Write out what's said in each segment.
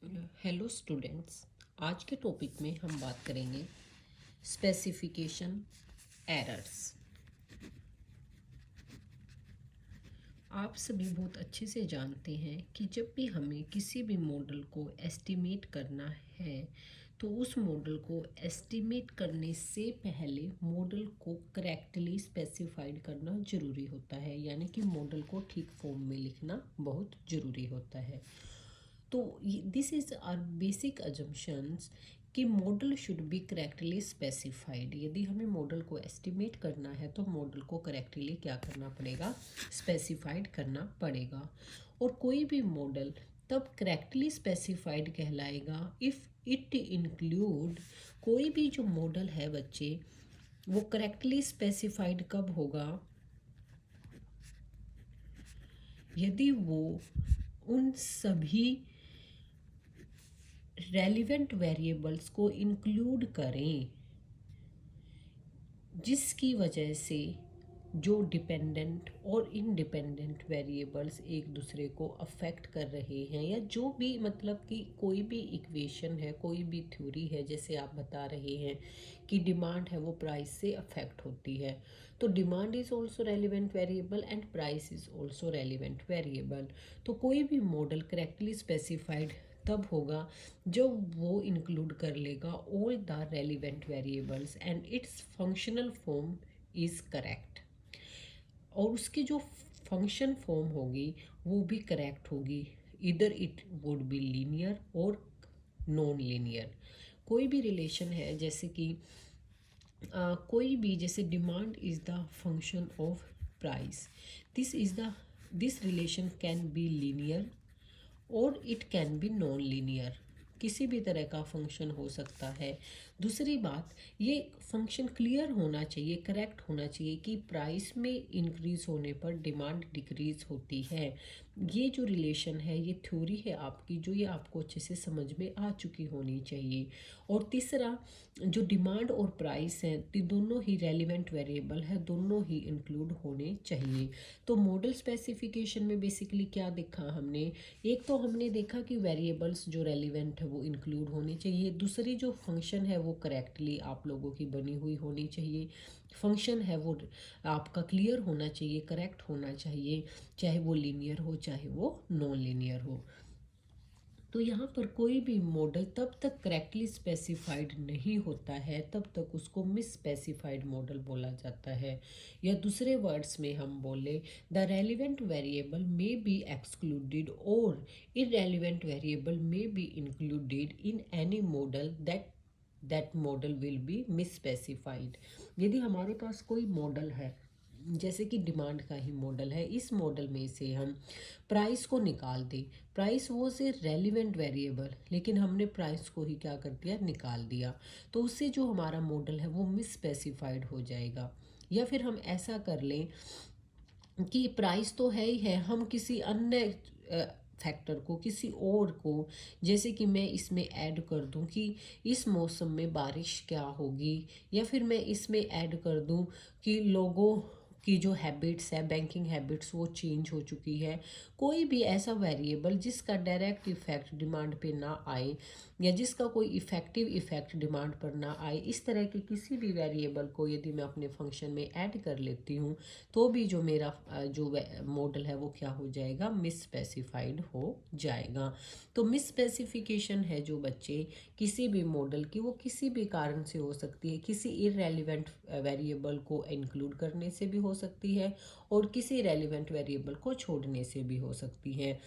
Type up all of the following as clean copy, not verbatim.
Hello students. आज के topic में हम बात करेंगे स्पेसिफिकेशन एरर्स। आप सभी बहुत अच्छे से जानते हैं कि जब भी हमें किसी भी मॉडल को एस्टिमेट करना है तो उस मॉडल को एस्टिमेट करने से पहले मॉडल को करेक्टली स्पेसिफाइड करना ज़रूरी होता है, यानी कि मॉडल को ठीक फॉर्म में लिखना बहुत ज़रूरी होता है। तो this is our basic assumptions कि model should be correctly specified. यदि हमें मॉडल को एस्टिमेट करना है तो मॉडल को करेक्टली क्या करना पड़ेगा, स्पेसिफाइड करना पड़ेगा। और कोई भी मॉडल तब करेक्टली स्पेसिफाइड कहलाएगा इफ़ इट इंक्लूड, कोई भी जो मॉडल है बच्चे वो करेक्टली स्पेसिफाइड कब होगा, यदि वो उन सभी रेलिवेंट वेरिएबल्स को इंक्लूड करें जिसकी वजह से जो डिपेंडेंट और इंडिपेंडेंट वेरिएबल्स एक दूसरे को अफेक्ट कर रहे हैं, या जो भी मतलब कि कोई भी इक्वेशन है, कोई भी थ्योरी है, जैसे आप बता रहे हैं कि डिमांड है वो प्राइस से अफेक्ट होती है, तो demand is also relevant variable and price is also relevant variable. तो कोई भी मॉडल करेक्टली स्पेसिफाइड तब होगा जब वो इंक्लूड कर लेगा all the relevant variables and it's functional form is correct, और उसकी जो फंक्शन फॉर्म होगी वो भी करेक्ट होगी। इधर इट वुड बी लीनियर और नॉन लीनियर। कोई भी रिलेशन है, जैसे कि कोई भी, जैसे demand is the function of price, this is the this relation can be linear और it can be non linear. किसी भी तरह का फंक्शन हो सकता है। दूसरी बात, ये फंक्शन क्लियर होना चाहिए, करेक्ट होना चाहिए कि प्राइस में इंक्रीज होने पर डिमांड डिक्रीज होती है। ये जो रिलेशन है, ये थ्योरी है आपकी, जो ये आपको अच्छे से समझ में आ चुकी होनी चाहिए। और तीसरा, जो डिमांड और प्राइस है तो दोनों ही रेलिवेंट वेरिएबल है, दोनों ही इंक्लूड होने चाहिए। तो मॉडल स्पेसिफिकेशन में बेसिकली क्या देखा हमने, एक तो हमने देखा कि वेरिएबल्स जो रेलिवेंट है वो इंक्लूड होनी चाहिए। दूसरी जो फंक्शन है वो करेक्टली आप लोगों की बनी हुई होनी चाहिए। फंक्शन है वो आपका क्लियर होना चाहिए, करेक्ट होना चाहिए, चाहे वो लीनियर हो चाहे वो नॉन लीनियर हो। तो यहाँ पर कोई भी मॉडल तब तक करेक्टली स्पेसिफाइड नहीं होता है तब तक उसको मिस स्पेसिफाइड मॉडल बोला जाता है। या दूसरे वर्ड्स में हम बोले, the relevant variable may be excluded और irrelevant variable may be included in any model that model will be misspecified. यदि हमारे पास कोई मॉडल है, जैसे कि डिमांड का ही मॉडल है, इस मॉडल में से हम प्राइस को निकाल दें, प्राइस वो से रेलिवेंट वेरिएबल, लेकिन हमने प्राइस को ही क्या कर दिया, निकाल दिया, तो उससे जो हमारा मॉडल है वो मिस स्पेसिफाइड हो जाएगा। या फिर हम ऐसा कर लें कि प्राइस तो है ही है, हम किसी अन्य फैक्टर को, किसी और को, जैसे कि मैं इसमें ऐड कर दूं कि इस मौसम में बारिश क्या होगी, या फिर मैं इसमें ऐड कर दूं कि लोगों की जो हैबिट्स है, बैंकिंग हैबिट्स, वो चेंज हो चुकी है। कोई भी ऐसा वेरिएबल जिसका डायरेक्ट इफेक्ट डिमांड पे ना आए, या जिसका कोई इफेक्टिव इफेक्ट डिमांड पर ना आए, इस तरह के किसी भी वेरिएबल को यदि मैं अपने फंक्शन में ऐड कर लेती हूँ तो भी जो मेरा जो मॉडल है वो क्या हो जाएगा, मिस स्पेसिफाइड हो जाएगा। तो मिस स्पेसिफिकेशन है जो बच्चे किसी भी मॉडल की, वो किसी भी कारण से हो सकती है, किसी इररेलीवेंट वेरिएबल को इंक्लूड करने से भी हो सकती है और किसी रेलिवेंट वेरिएबल को छोड़ने से भी हो सकती है।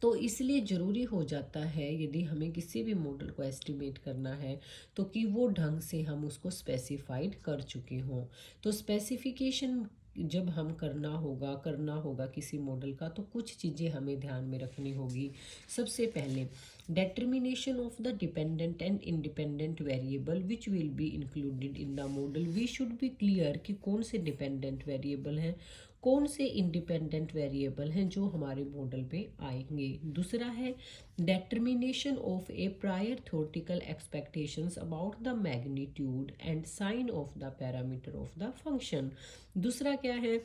तो इसलिए ज़रूरी हो जाता है यदि हमें किसी भी मॉडल को एस्टिमेट करना है तो कि वो ढंग से हम उसको स्पेसिफाइड कर चुके हों। तो स्पेसिफिकेशन जब हम करना होगा किसी मॉडल का, तो कुछ चीज़ें हमें ध्यान में रखनी होगी। सबसे पहले, determination of the dependent and independent variable which will be included in the model, we should be clear कि कौन से डिपेंडेंट वेरिएबल हैं, कौन से इंडिपेंडेंट वेरिएबल हैं जो हमारे मॉडल पे आएंगे। दूसरा है determination of a prior theoretical expectations about the magnitude and sign of the parameter of the function। दूसरा क्या है,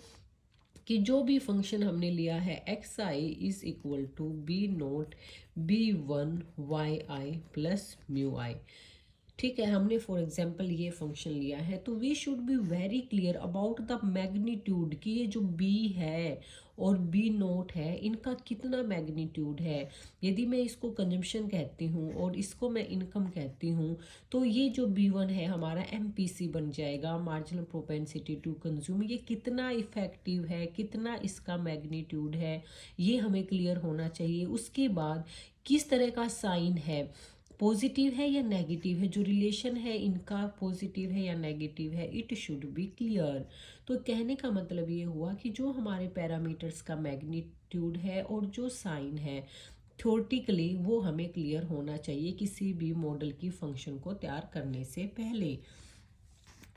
कि जो भी फंक्शन हमने लिया है X I is equal to B nought B one Y I plus mu I. ठीक है, हमने फॉर एग्जांपल ये फंक्शन लिया है, तो we should be very clear about the magnitude कि ये जो बी है और बी नोट है इनका कितना मैग्नीट्यूड है। यदि मैं इसको कंजम्पशन कहती हूँ और इसको मैं इनकम कहती हूँ, तो ये जो बी वन है हमारा एमपीसी बन जाएगा, मार्जिनल प्रोपेंसिटी टू कंज्यूम। ये कितना इफेक्टिव है, कितना इसका मैग्नीट्यूड है, ये हमें क्लियर होना चाहिए। उसके बाद किस तरह का साइन है, पॉजिटिव है या नेगेटिव है, जो रिलेशन है इनका पॉजिटिव है या नेगेटिव है, इट शुड बी क्लियर। तो कहने का मतलब ये हुआ कि जो हमारे पैरामीटर्स का मैग्नीट्यूड है और जो साइन है थ्योरेटिकली वो हमें क्लियर होना चाहिए किसी भी मॉडल की फंक्शन को तैयार करने से पहले।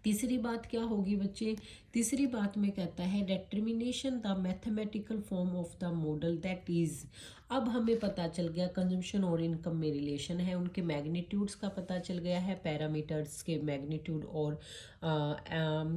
तीसरी बात क्या होगी बच्चे, तीसरी बात में कहता है determination the mathematical form of the model that is. अब हमें पता चल गया कंजम्पशन और इनकम में रिलेशन है, उनके मैग्नीट्यूड्स का पता चल गया है, पैरामीटर्स के मैग्नीट्यूड और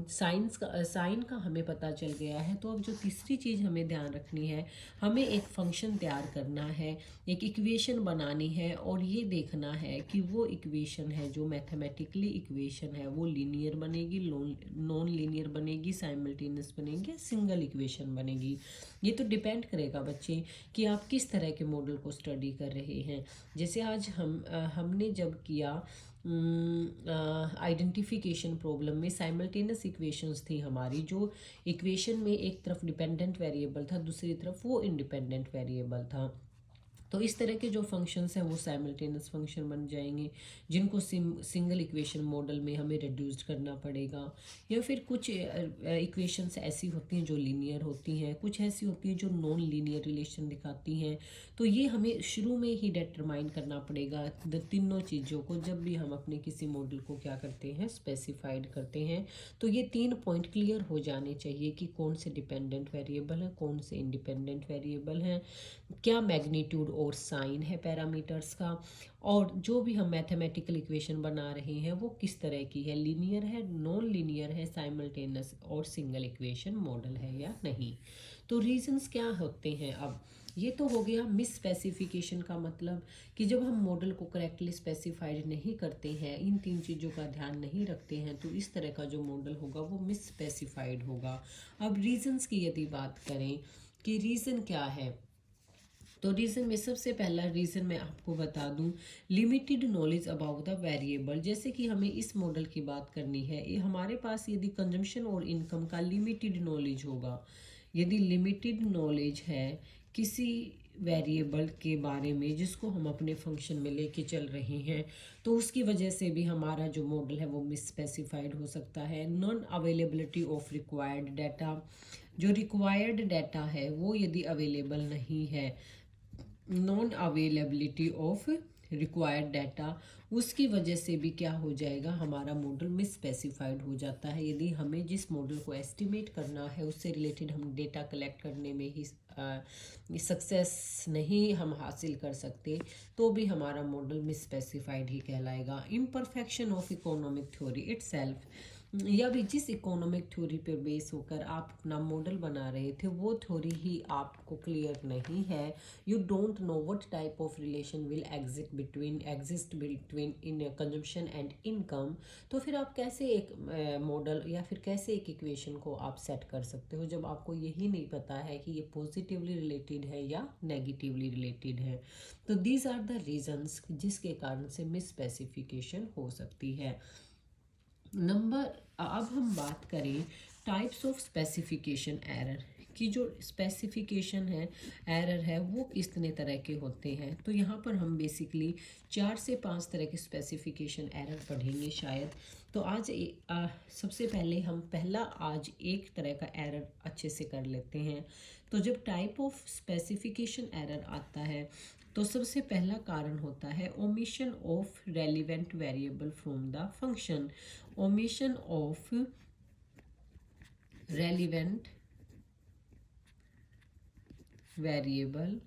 साइन का हमें पता चल गया है। तो अब जो तीसरी चीज़ हमें ध्यान रखनी है, हमें एक फंक्शन तैयार करना है, एक इक्वेशन बनानी है और ये देखना है कि वो इक्वेशन है जो मैथमेटिकली इक्वेशन है वो लीनियर बनेगी, नॉन लीनियर बनेगी, साइमल्टेनियस बनेगी या सिंगल इक्वेशन बनेगी। ये तो डिपेंड करेगा बच्चे कि आप किस तरह के मॉडल को स्टडी कर रहे हैं। जैसे आज हमने जब किया आइडेंटिफिकेशन प्रॉब्लम में साइमल्टेनियस इक्वेशंस थी हमारी, जो इक्वेशन में एक तरफ डिपेंडेंट वेरिएबल था, दूसरी तरफ वो इंडिपेंडेंट वेरिएबल था। तो इस तरह के जो फंक्शंस हैं वो साइमल्टेनियस फंक्शन बन जाएंगे, जिनको सिंगल इक्वेशन मॉडल में हमें रिड्यूस्ड करना पड़ेगा। या फिर कुछ इक्वेशंस ऐसी होती हैं जो लीनियर होती हैं, कुछ ऐसी होती हैं जो नॉन लीनियर रिलेशन दिखाती हैं। तो ये हमें शुरू में ही डिटरमाइन करना पड़ेगा तीनों चीज़ों को, जब भी हम अपने किसी मॉडल को क्या करते हैं, स्पेसिफाइड करते हैं। तो ये 3 पॉइंट क्लियर हो जाने चाहिए कि कौन से डिपेंडेंट वेरिएबल हैं, कौन से इंडिपेंडेंट वेरिएबल हैं, क्या मैग्नीट्यूड और साइन है पैरामीटर्स का, और जो भी हम मैथमेटिकल इक्वेशन बना रहे हैं वो किस तरह की है, लीनियर है, नॉन लीनियर है, साइमल्टेनियस और सिंगल इक्वेशन मॉडल है या नहीं। तो रीजंस क्या होते हैं। अब ये तो हो गया मिस स्पेसिफिकेशन का मतलब कि जब हम मॉडल को करेक्टली स्पेसिफाइड नहीं करते हैं, इन 3 चीज़ों का ध्यान नहीं रखते हैं, तो इस तरह का जो मॉडल होगा वो मिस स्पेसिफाइड होगा। अब रीजंस की यदि बात करें कि रीज़न क्या है, तो रीज़न में सबसे पहला रीज़न मैं आपको बता दूं, limited knowledge about the variable. जैसे कि हमें इस मॉडल की बात करनी है, ये हमारे पास यदि कंजम्पशन और इनकम का लिमिटेड नॉलेज होगा, यदि लिमिटेड नॉलेज है किसी वेरिएबल के बारे में जिसको हम अपने फंक्शन में लेके चल रहे हैं, तो उसकी वजह से भी हमारा जो मॉडल है वो मिस स्पेसिफाइड हो सकता है। Non availability of required data, जो रिक्वायर्ड डाटा है वो यदि अवेलेबल नहीं है, non availability of required data, उसकी वजह से भी क्या हो जाएगा, हमारा मॉडल मिस स्पेसिफाइड हो जाता है। यदि हमें जिस मॉडल को एस्टिमेट करना है उससे रिलेटेड हम डेटा कलेक्ट करने में ही सक्सेस नहीं हम हासिल कर सकते, तो भी हमारा मॉडल मिस स्पेसिफाइड ही कहलाएगा। Imperfection of economic theory itself, या भी जिस इकोनॉमिक थ्योरी पर बेस होकर आप अपना मॉडल बना रहे थे वो थ्योरी ही आपको क्लियर नहीं है, you don't know what type of relation will exist between in consumption and income, तो फिर आप कैसे एक मॉडल या फिर कैसे एक इक्वेशन को आप सेट कर सकते हो जब आपको यही नहीं पता है कि ये पॉजिटिवली रिलेटेड है या नेगेटिवली रिलेटेड है। तो दीज आर द रीजंस जिसके कारण से मिस स्पेसिफिकेशन हो सकती है। अब हम बात करें टाइप्स ऑफ स्पेसिफिकेशन एरर की। जो स्पेसिफिकेशन है एरर है वो कितने तरह के होते हैं, तो यहाँ पर हम बेसिकली 4 से 5 तरह के स्पेसिफिकेशन एरर पढ़ेंगे शायद। तो आज सबसे पहले हम आज एक तरह का एरर अच्छे से कर लेते हैं। तो जब टाइप ऑफ स्पेसिफिकेशन एरर आता है तो सबसे पहला कारण होता है omission of relevant variable from the function. Omission of relevant variable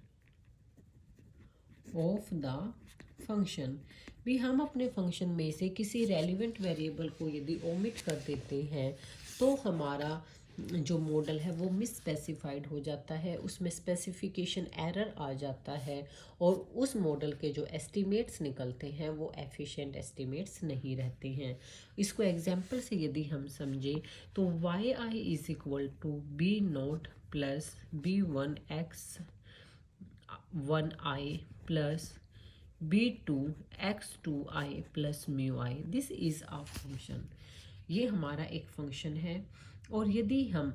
of the function, भी हम अपने फंक्शन में से किसी रेलिवेंट वेरिएबल को यदि ओमिट कर देते हैं तो हमारा जो मॉडल है वो मिस स्पेसिफाइड हो जाता है, उसमें स्पेसिफिकेशन एरर आ जाता है और उस मॉडल के जो एस्टिमेट्स निकलते हैं वो एफिशिएंट एस्टिमेट्स नहीं रहते हैं। इसको एग्जांपल से यदि हम समझें तो Y I is equal to B naught plus B one X one I plus B two X two I plus mu I, this is a function. ये हमारा एक फंक्शन है। और यदि हम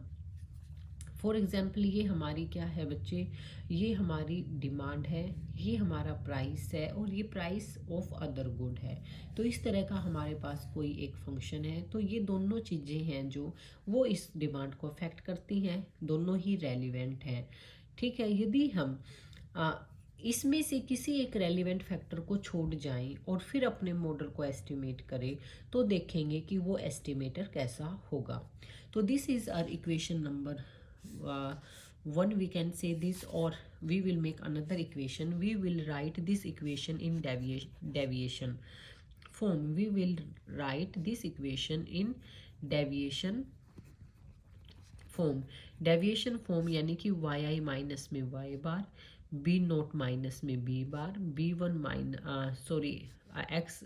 फॉर एग्जांपल, ये हमारी क्या है बच्चे, ये हमारी डिमांड है, ये हमारा प्राइस है और ये प्राइस ऑफ अदर गुड है। तो इस तरह का हमारे पास कोई एक फंक्शन है, तो ये दोनों चीज़ें हैं जो वो इस डिमांड को अफेक्ट करती हैं, दोनों ही रेलिवेंट हैं। ठीक है, यदि हम आ, इसमें से किसी एक रेलिवेंट फैक्टर को छोड़ जाएं और फिर अपने मॉडल को एस्टिमेट करें तो देखेंगे कि वो एस्टिमेटर कैसा होगा। तो this is our equation number 1, we can say this, or we will make another equation. We will write this equation in deviation form. We will write this equation in deviation form. Deviation form यानी कि Y I minus में Y bar, B note minus में B bar, B one X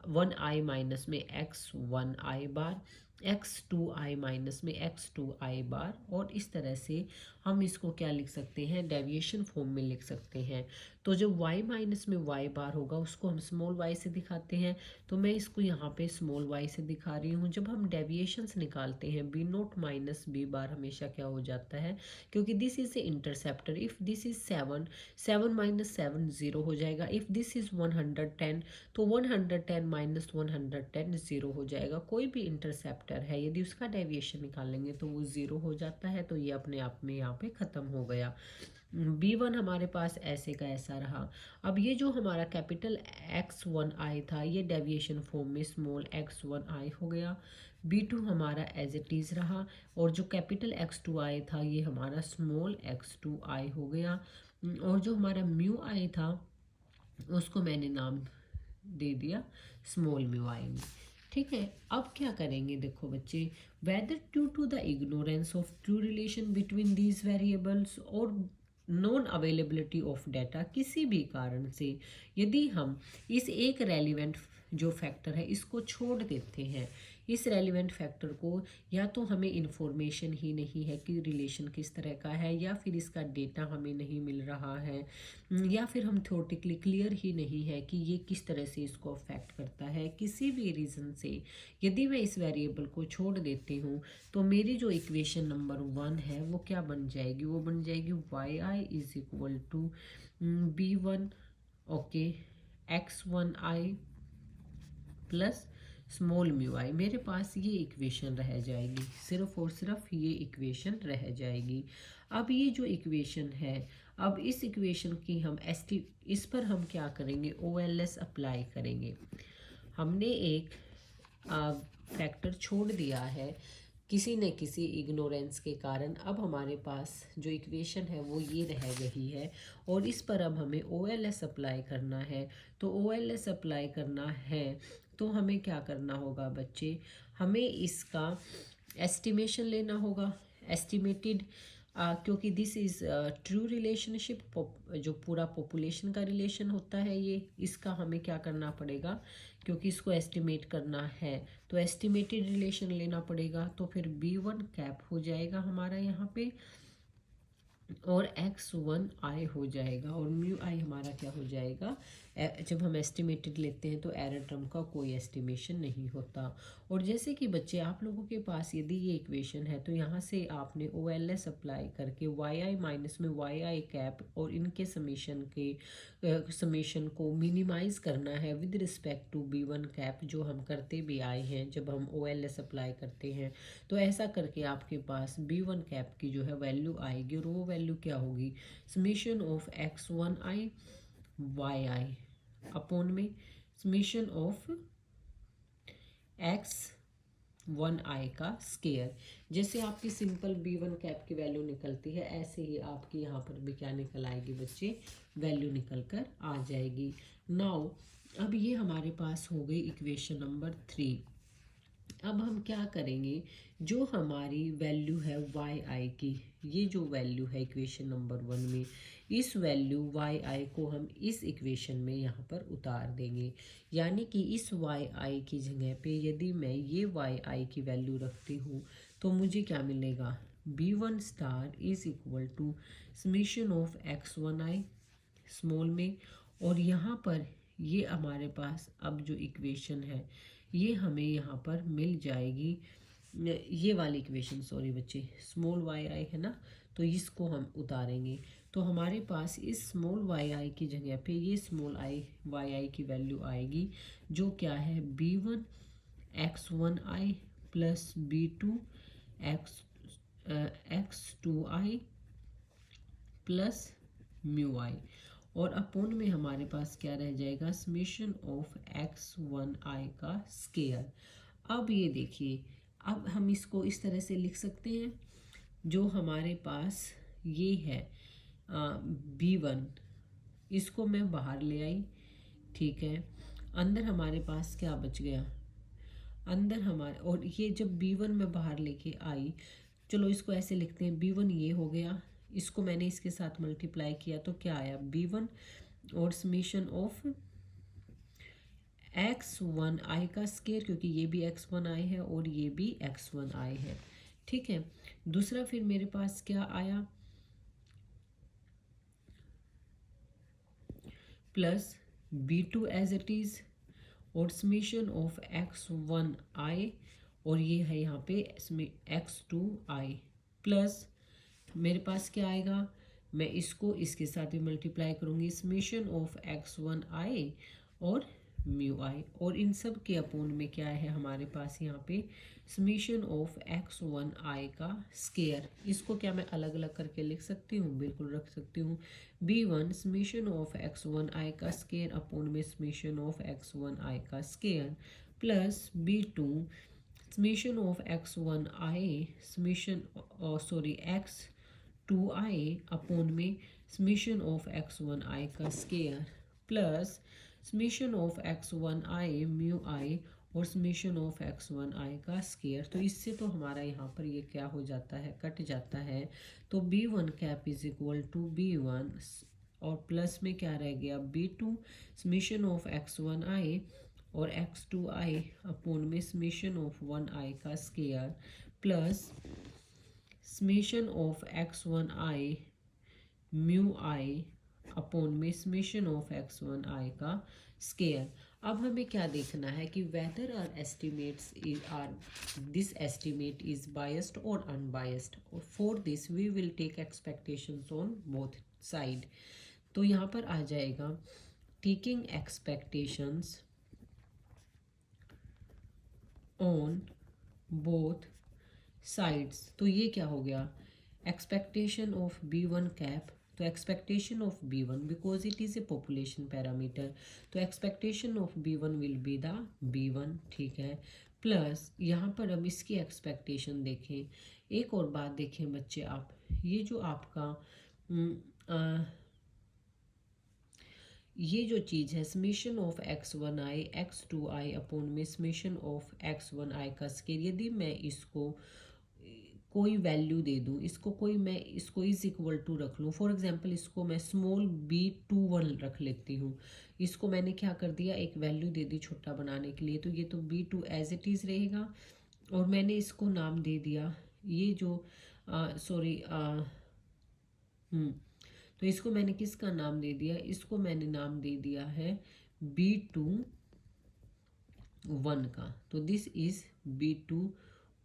one I minus में X one I bar, X two I minus में X two I bar. और इस तरह से हम इसको क्या लिख सकते हैं, डेविएशन फॉर्म में लिख सकते हैं। तो जब y माइनस में y बार होगा उसको हम स्मॉल y से दिखाते हैं, तो मैं इसको यहाँ पे स्मॉल y से दिखा रही हूँ। जब हम डेविएशंस निकालते हैं B note minus B bar हमेशा क्या हो जाता है, क्योंकि this is a interceptor, if this is 7, 7 minus 7 0 हो जाएगा। इफ़ दिस इज 110 तो 110 माइनस 110 0 हो जाएगा। कोई भी इंटरसेप्टर है यदि उसका डेविएशन निकालेंगे तो वो 0 हो जाता है, तो ये अपने आप में यहाँ पे ख़त्म हो गया। B1 हमारे पास ऐसे का ऐसा रहा। अब ये जो हमारा कैपिटल X1I था ये डेविएशन फॉर्म में स्मॉल x1i हो गया। B2 हमारा एज इट इज़ रहा और जो कैपिटल X2I था ये हमारा स्मॉल x2i हो गया। और जो हमारा म्यू आई था उसको मैंने नाम दे दिया स्मॉल म्यू आई में। ठीक है, अब क्या करेंगे देखो बच्चे, whether due to the ignorance of true relation between these variables और नॉन अवेलेबिलिटी ऑफ डाटा, किसी भी कारण से यदि हम इस एक रेलिवेंट जो फैक्टर है इसको छोड़ देते हैं, इस रेलिवेंट फैक्टर को, या तो हमें इन्फॉर्मेशन ही नहीं है कि रिलेशन किस तरह का है, या फिर इसका डेटा हमें नहीं मिल रहा है, या फिर हम थ्योरेटिकली क्लियर ही नहीं है कि ये किस तरह से इसको अफेक्ट करता है, किसी भी रीज़न से यदि मैं इस वेरिएबल को छोड़ देती हूँ तो मेरी जो इक्वेशन नंबर 1 है वो क्या बन जाएगी, वो बन जाएगी Y I is equal to B1 okay X1I plus small mu I. मेरे पास ये इक्वेशन रह जाएगी, सिर्फ और सिर्फ ये इक्वेशन रह जाएगी। अब ये जो इक्वेशन है, अब इस इक्वेशन की हम इस पर हम क्या करेंगे, OLS अप्लाई करेंगे। हमने एक फैक्टर छोड़ दिया है किसी न किसी इग्नोरेंस के कारण। अब हमारे पास जो इक्वेशन है वो ये रह गई है और इस पर अब हमें OLS अप्लाई करना है। तो OLS अप्लाई करना है तो हमें क्या करना होगा बच्चे, हमें इसका एस्टिमेशन लेना होगा, एस्टिमेटेड, क्योंकि दिस इज़ ट्रू रिलेशनशिप, जो पूरा पॉपुलेशन का रिलेशन होता है ये, इसका हमें क्या करना पड़ेगा, क्योंकि इसको एस्टिमेट करना है तो एस्टिमेटेड रिलेशन लेना पड़ेगा। तो फिर B1 कैप हो जाएगा हमारा यहाँ पे और X1I हो जाएगा और म्यू आई हमारा क्या हो जाएगा। जब हम एस्टिमेटेड लेते हैं तो एरर टर्म का कोई एस्टिमेशन नहीं होता। और जैसे कि बच्चे आप लोगों के पास यदि ये इक्वेशन है तो यहाँ से आपने OLS अप्लाई करके वाई आई माइनस में वाई आई कैप और इनके समेशन को मिनिमाइज़ करना है with respect to B1 cap, जो हम करते भी आए हैं जब हम OLS अप्लाई करते हैं। तो ऐसा करके आपके पास B1 कैप की जो है वैल्यू आएगी और वो वैल्यू क्या होगी, summation of X1I y i upon में समेशन ऑफ X1I का स्केयर। जैसे आपकी सिंपल B1 कैप की वैल्यू निकलती है ऐसे ही आपकी यहाँ पर भी क्या निकल आएगी बच्चे, वैल्यू निकल कर आ जाएगी। नाउ अब ये हमारे पास हो गई इक्वेशन नंबर 3। अब हम क्या करेंगे, जो हमारी वैल्यू है वाई आई की, ये जो वैल्यू है इक्वेशन नंबर 1 में, इस वैल्यू वाई आई को हम इस इक्वेशन में यहाँ पर उतार देंगे। यानी कि इस वाई आई की जगह पे यदि मैं ये वाई आई की वैल्यू रखती हूँ तो मुझे क्या मिलेगा, b one star is equal to summation of x one i small में, और यहाँ पर ये हमारे पास अब जो इक्वेशन है ये हमें यहाँ पर मिल जाएगी, ये वाली इक्वेशन, सॉरी बच्चे, स्मॉल वाई आई है ना, तो इसको हम उतारेंगे तो हमारे पास इस स्मॉल वाई आई की जगह पे ये स्मॉल आई वाई आई की वैल्यू आएगी, जो क्या है B one X one I plus B two X X two I plus mu I, और अपोन में हमारे पास क्या रह जाएगा, समेशन ऑफ एक्स वन आई का स्केयर। अब ये देखिए, अब हम इसको इस तरह से लिख सकते हैं, जो हमारे पास ये है बी वन, इसको मैं बाहर ले आई, ठीक है, अंदर हमारे पास क्या बच गया, अंदर हमारे, और ये जब बी वन में बाहर लेके आई, चलो इसको ऐसे लिखते हैं, बी वन ये हो गया, इसको मैंने इसके साथ मल्टीप्लाई किया तो क्या आया बी वन, और समेशन ऑफ एक्स वन आई का स्केयर, क्योंकि ये भी एक्स वन आई है और ये भी एक्स वन आई है, ठीक है। दूसरा फिर मेरे पास क्या आया, plus B two as it is, और समेशन ऑफ एक्स वन आई, और ये है यहाँ पे एक्स टू आई, प्लस मेरे पास क्या आएगा, मैं इसको इसके साथ भी मल्टीप्लाई करूँगी, समेशन ऑफ एक्स वन आई और म्यू आई, और इन सब के अपोन में क्या है हमारे पास यहाँ पे समेशन ऑफ एक्स वन आई का स्केयर। इसको क्या मैं अलग अलग करके लिख सकती हूँ, बिल्कुल रख सकती हूँ, B one summation of x one आई का स्केयर अपोन में समेशन ऑफ एक्स वन आई का square, plus B two summation of x one I summation, sorry X two I upon में समेशन ऑफ एक्स वन आई का square, plus summation of x one I mu I और summation of x one आई का square. तो इससे तो हमारा यहाँ पर ये क्या हो जाता है, कट जाता है, तो B one cap is equal to B one, और प्लस में क्या रह गया B two summation of x one आई और एक्स टू आई अपोन में समेशन ऑफ वन आई का square, plus summation of x one I mu I upon में summation of x one आई का स्केयर। अब हमें क्या देखना है कि whether our estimates are this estimate is biased और अनबायस्ड, और for this we will take expectations on both side. तो यहाँ पर आ जाएगा taking expectations on both sides, तो ये क्या हो गया, expectation of B one cap, तो expectation of B one because it is a population parameter, तो expectation of B one will be the B one, ठीक है, प्लस यहाँ पर हम इसकी एक्सपेक्टेशन देखें, एक और बात देखें बच्चे आप, ये जो आपका ये जो चीज़ है summation of x one i x two I upon में समेशन ऑफ एक्स वन आई का स्केयर, यदि मैं इसको कोई वैल्यू दे दूँ, इसको कोई मैं इसको इज इक्वल टू रख लूँ, फॉर एग्जांपल इसको मैं स्मॉल बी टू वन रख लेती हूँ, इसको मैंने क्या कर दिया एक वैल्यू दे दी छोटा बनाने के लिए, तो ये तो b two as it is रहेगा, और मैंने इसको नाम दे दिया ये जो सॉरी तो इसको मैंने किसका नाम दे दिया, इसको मैंने नाम दे दिया है बी टू वन का, तो this is B two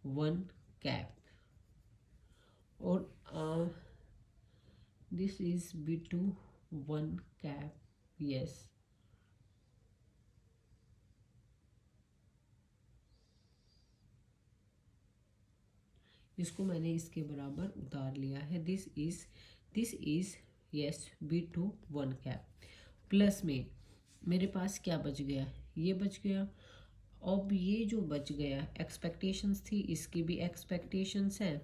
one cap, और this is B two one cap, yes, इसको मैंने इसके बराबर उतार लिया है, this is yes B two one cap, plus में मेरे पास क्या बच गया, ये बच गया, अब ये जो बच गया एक्सपेक्टेशंस थी, इसकी भी एक्सपेक्टेशंस है,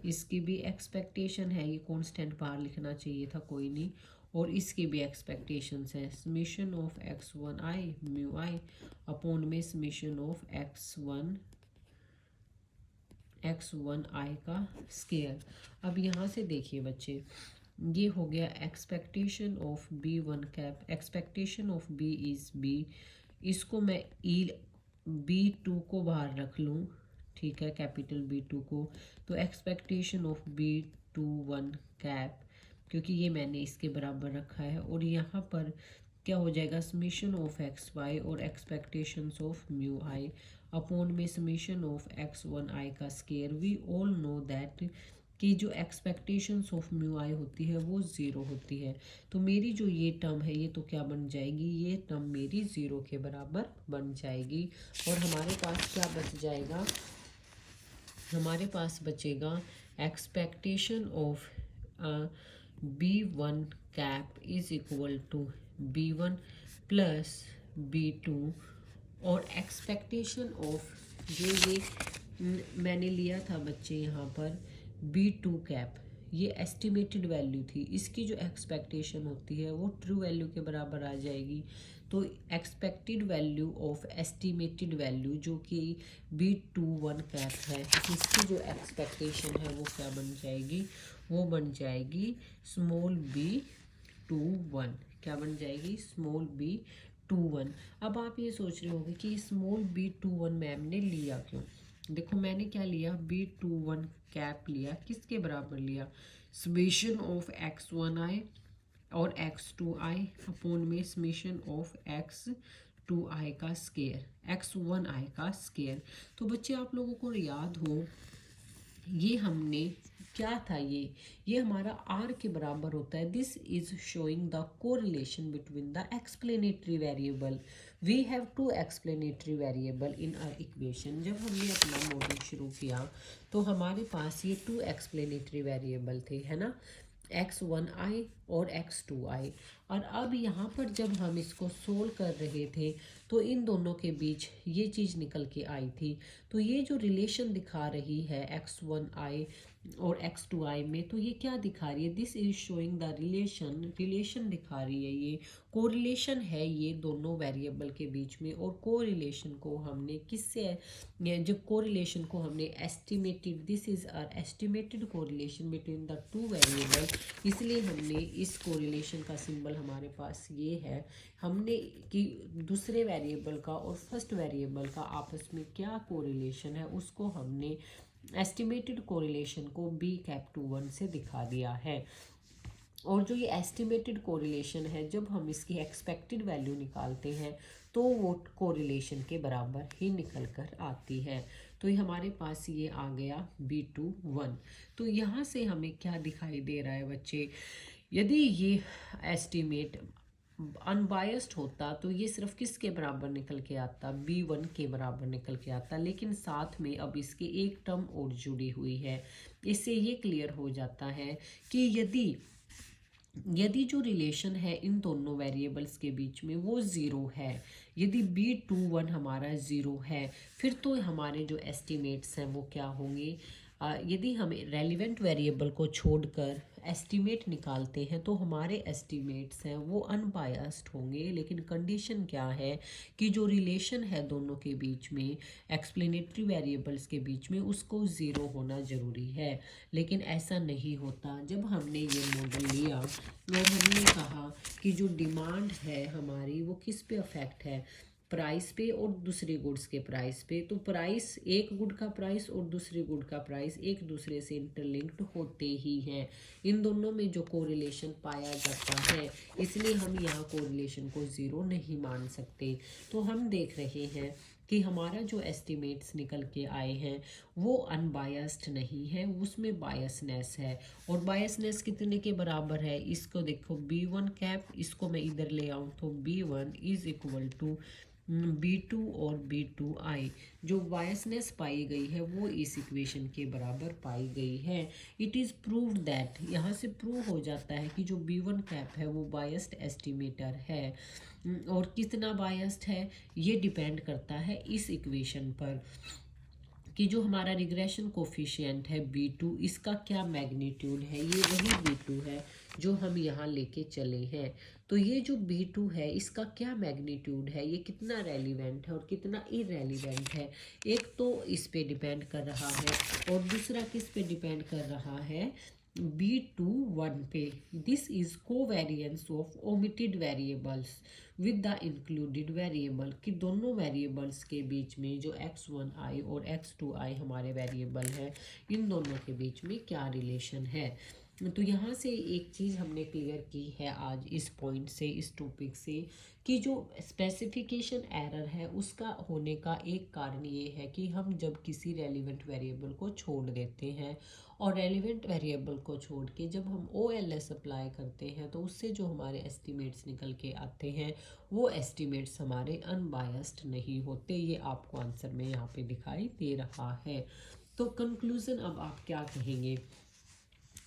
इसकी भी एक्सपेक्टेशन है, ये कांस्टेंट बाहर लिखना चाहिए था कोई नहीं, और इसकी भी एक्सपेक्टेशंस है, summation of x one I mu I upon में summation of x one x1i का स्केयर। अब यहाँ से देखिए बच्चे, ये हो गया expectation of b1 cap, expectation of b is b, इसको मैं ई b2 को बाहर रख लूँ, ठीक है, कैपिटल B2 को, तो एक्सपेक्टेशन ऑफ B21 कैप, क्योंकि ये मैंने इसके बराबर रखा है, और यहाँ पर क्या हो जाएगा, समीशन ऑफ XY और expectations of mu I upon में समीशन ऑफ x1i का square. We all know that कि जो एक्सपेक्टेशंस ऑफ म्यू आई होती है वो ज़ीरो होती है। तो मेरी जो ये टर्म है ये तो क्या बन जाएगी, ये टर्म मेरी ज़ीरो के बराबर बन जाएगी। और हमारे पास क्या बच जाएगा, हमारे पास बचेगा expectation of B1 cap is equal to B1 plus B2, और एक्सपेक्टेशन ऑफ जो ये मैंने लिया था बच्चे यहाँ पर B2 कैप, ये एस्टिमेटेड वैल्यू थी, इसकी जो एक्सपेक्टेशन होती है वो ट्रू वैल्यू के बराबर आ जाएगी। तो expected value of estimated value जो कि B21 कैप है, इसकी जो एक्सपेक्टेशन है वो क्या बन जाएगी, वो बन जाएगी स्मॉल b21, क्या बन जाएगी, स्मॉल b21। अब आप ये सोच रहे होंगे कि स्मॉल b21 मैम ने लिया क्यों। देखो मैंने क्या लिया, B21 कैप लिया, किसके बराबर लिया, समेशन ऑफ x1i और x2i अपॉन में समेशन ऑफ x2i का स्केयर, x1i का स्केयर। तो बच्चे आप लोगों को याद हो, ये हमने क्या था, ये हमारा r के बराबर होता है। This is showing the correlation between the explanatory variable. We have two explanatory variable in our equation. जब हमने अपना मॉडल शुरू किया तो हमारे पास ये 2 एक्सप्लेनेटरी वेरिएबल थे, है ना, x1i और x2i। और अब यहाँ पर जब हम इसको सोल्व कर रहे थे तो इन दोनों के बीच ये चीज़ निकल के आई थी। तो ये जो रिलेशन दिखा रही है x1i और x2i में, तो ये क्या दिखा रही है, this is showing the relation दिखा रही है, ये कोरिलेशन है ये दोनों वेरिएबल के बीच में। और कोरिलेशन को हमने किससे, जब कोरिलेशन को हमने estimated, this is our estimated correlation between the two variable, इसलिए हमने इस कोरिलेशन का सिंबल हमारे पास ये है। हमने कि दूसरे वेरिएबल का और फर्स्ट वेरिएबल का आपस में क्या कोरिलेशन है उसको हमने एस्टिमेटेड कोरिलेशन को B21 से दिखा दिया है। और जो ये एस्टिमेटेड कोरिलेशन है, जब हम इसकी एक्सपेक्टेड वैल्यू निकालते हैं तो वो कोरिलेशन के बराबर ही निकल कर आती है। तो ये हमारे पास ये आ गया B21। तो यहाँ से हमें क्या दिखाई दे रहा है बच्चे, यदि ये एस्टिमेट अनबायस्ड होता तो ये सिर्फ किसके बराबर निकल के आता, B1 के बराबर निकल के आता, लेकिन साथ में अब इसके एक टर्म और जुड़ी हुई है। इससे ये क्लियर हो जाता है कि यदि जो रिलेशन है इन दोनों वेरिएबल्स के बीच में वो ज़ीरो है, यदि B21 हमारा ज़ीरो है, फिर तो हमारे जो एस्टिमेट्स हैं वो क्या होंगे, यदि हम रेलिवेंट वेरिएबल को छोड़कर एस्टिमेट निकालते हैं तो हमारे एस्टिमेट्स हैं वो अनबायस्ड होंगे। लेकिन कंडीशन क्या है कि जो रिलेशन है दोनों के बीच में, एक्सप्लेनेटरी वेरिएबल्स के बीच में, उसको ज़ीरो होना ज़रूरी है। लेकिन ऐसा नहीं होता। जब हमने ये मॉडल लिया और हमने कहा कि जो डिमांड है हमारी वो किस पे अफेक्ट है, प्राइस पे और दूसरे गुड्स के प्राइस पे, तो प्राइस, एक गुड का प्राइस और दूसरे गुड का प्राइस एक दूसरे से इंटरलिंक्ड होते ही हैं। इन दोनों में जो कोरिलेशन पाया जाता है, इसलिए हम यहाँ कोरिलेशन को ज़ीरो नहीं मान सकते। तो हम देख रहे हैं कि हमारा जो एस्टिमेट्स निकल के आए हैं वो अनबायस्ड नहीं है, उसमें बायसनेस है। और बायसनेस कितने के बराबर है, इसको देखो B1 कैप, इसको मैं इधर ले आऊँ तो B1 is equal to B2 और B2i। जो बायसनेस पाई गई है वो इस इक्वेशन के बराबर पाई गई है। इट इज़ प्रूव्ड दैट, यहाँ से प्रूव हो जाता है कि जो B1 कैप है वो बायस्ड एस्टिमेटर है। और कितना बायस्ड है ये डिपेंड करता है इस इक्वेशन पर कि जो हमारा रिग्रेशन कोफिशिएंट है B2, इसका क्या मैग्नीट्यूड है, ये वही B2 है जो हम यहाँ लेके चले हैं। तो तो ये जो B2 है इसका क्या मैग्नीट्यूड है, ये कितना रेलिवेंट है और कितना इरेलीवेंट है, एक तो इस पे डिपेंड कर रहा है और दूसरा किस पे डिपेंड कर रहा है, B2 1 पे। This is covariance of omitted variables with the included variable, कि दोनों वेरिएबल्स के बीच में जो x1i और x2i हमारे वेरिएबल हैं, इन दोनों के बीच में क्या रिलेशन है। तो यहाँ से एक चीज़ हमने क्लियर की है आज इस पॉइंट से, इस टॉपिक से, कि जो स्पेसिफिकेशन एरर है उसका होने का एक कारण ये है कि हम जब किसी रेलिवेंट वेरिएबल को छोड़ देते हैं और रेलिवेंट वेरिएबल को छोड़ के जब हम OLS अप्लाई करते हैं तो उससे जो हमारे एस्टिमेट्स निकल के आते हैं वो एस्टिमेट्स हमारे अनबायस्ड नहीं होते। ये आपको आंसर में यहाँ पे दिखाई दे रहा है। तो कंक्लूज़न अब आप क्या कहेंगे?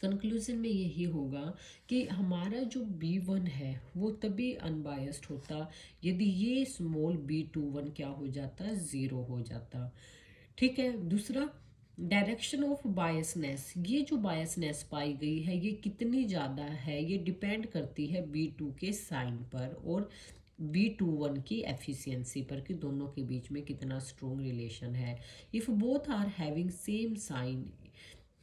कंक्लूजन में यही होगा कि हमारा जो B1 है वो तभी अनबायस्ड होता यदि ये स्मॉल B21 क्या हो जाता, ज़ीरो हो जाता। ठीक है। दूसरा, डायरेक्शन ऑफ बायसनेस, ये जो बायसनेस पाई गई है ये कितनी ज़्यादा है, ये डिपेंड करती है B2 के साइन पर और B21 की एफिशिएंसी पर, कि दोनों के बीच में कितना स्ट्रॉन्ग रिलेशन है। If both are having same sign,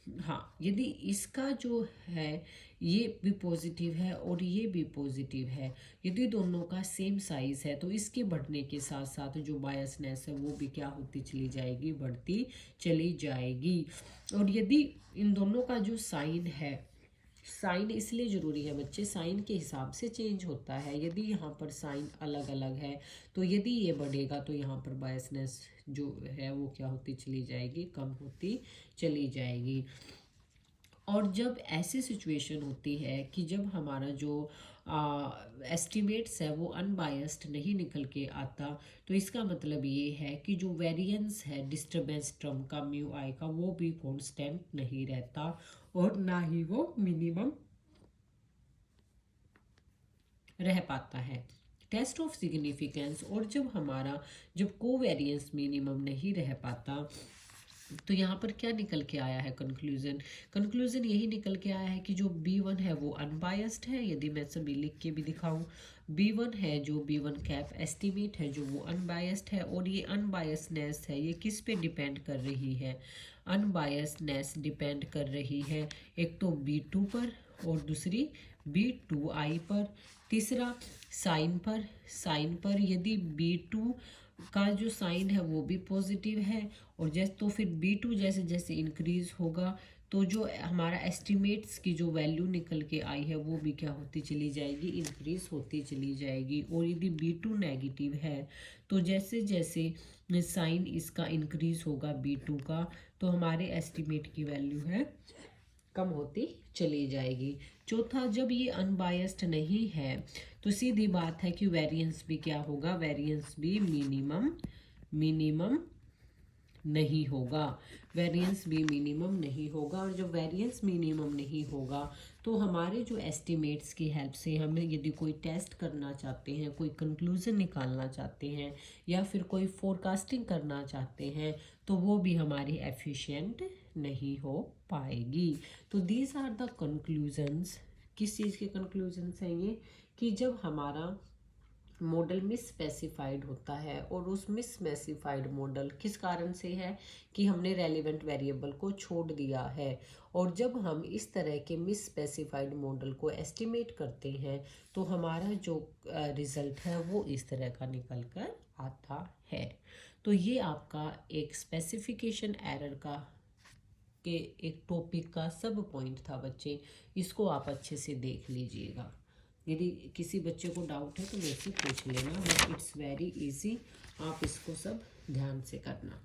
हाँ, यदि इसका जो है ये भी पॉजिटिव है और ये भी पॉजिटिव है, यदि दोनों का सेम साइज है तो इसके बढ़ने के साथ साथ जो बायसनेस है वो भी क्या होती चली जाएगी, बढ़ती चली जाएगी। और यदि इन दोनों का जो साइन है, साइन इसलिए ज़रूरी है बच्चे, साइन के हिसाब से चेंज होता है। यदि यहाँ पर साइन अलग अलग है तो यदि ये बढ़ेगा तो यहाँ पर बायसनेस जो है वो क्या होती चली जाएगी, कम होती चली जाएगी। और जब ऐसी सिचुएशन होती है कि जब हमारा जो एस्टिमेट्स है वो अनबायस्ड नहीं निकल के आता, तो इसका मतलब ये है कि जो वेरिएंस है डिस्टर्बेंस टर्म का म्यू आई का वो भी कांस्टेंट नहीं रहता और ना ही वो मिनिमम रह पाता है। टेस्ट ऑफ सिग्निफिकेंस, और जब कोवेरिएंस मिनिमम नहीं रह पाता तो यहाँ पर क्या निकल के आया है कंक्लूजन यही निकल के आया है कि जो B1 है वो अनबायस्ड है। यदि मैं सभी लिख के भी दिखाऊं, B1 है जो B1 कैप एस्टिमेट है जो वो अनबायस्ड है, और ये अनबायसनेस है ये किस पे डिपेंड कर रही है, अनबायसनेस डिपेंड कर रही है एक तो B2 पर और दूसरी B2i पर। तीसरा, साइन पर यदि B2 का जो साइन है वो भी पॉजिटिव है और जैसे तो फिर B2 जैसे जैसे इंक्रीज होगा तो जो हमारा एस्टिमेट्स की जो वैल्यू निकल के आई है वो भी क्या होती चली जाएगी, इंक्रीज होती चली जाएगी। और यदि B2 नेगेटिव है तो जैसे जैसे साइन इसका इंक्रीज होगा B2 का तो हमारे एस्टिमेट की वैल्यू है कम होती चली जाएगी। चौथा, जब ये अनबायस्ड नहीं है तो सीधी बात है कि वेरिएंस भी क्या होगा, वेरिएंस भी मिनिमम नहीं होगा, वेरिएंस भी मिनिमम नहीं होगा। और जब वेरिएंस मिनिमम नहीं होगा तो हमारे जो एस्टिमेट्स की हेल्प से हमें यदि कोई टेस्ट करना चाहते हैं, कोई कंक्लूजन निकालना चाहते हैं या फिर कोई फोरकास्टिंग करना चाहते हैं तो वो भी हमारी एफिशिएंट नहीं हो पाएगी। तो दीज आर द कंक्लूजन्स। किस चीज़ के कंक्लूजन्स हैं ये, कि जब हमारा मॉडल मिस स्पेसिफाइड होता है और उस मिस स्पेसिफाइड मॉडल किस कारण से है कि हमने रेलिवेंट वेरिएबल को छोड़ दिया है, और जब हम इस तरह के मिस स्पेसिफाइड मॉडल को एस्टिमेट करते हैं तो हमारा जो रिज़ल्ट है वो इस तरह का निकल कर आता है। तो ये आपका एक स्पेसिफिकेशन एरर का के एक टॉपिक का सब पॉइंट था बच्चे, इसको आप अच्छे से देख लीजिएगा। यदि किसी बच्चे को डाउट है तो मेरे से पूछ लेना, बट इट्स वेरी इजी, आप इसको सब ध्यान से करना।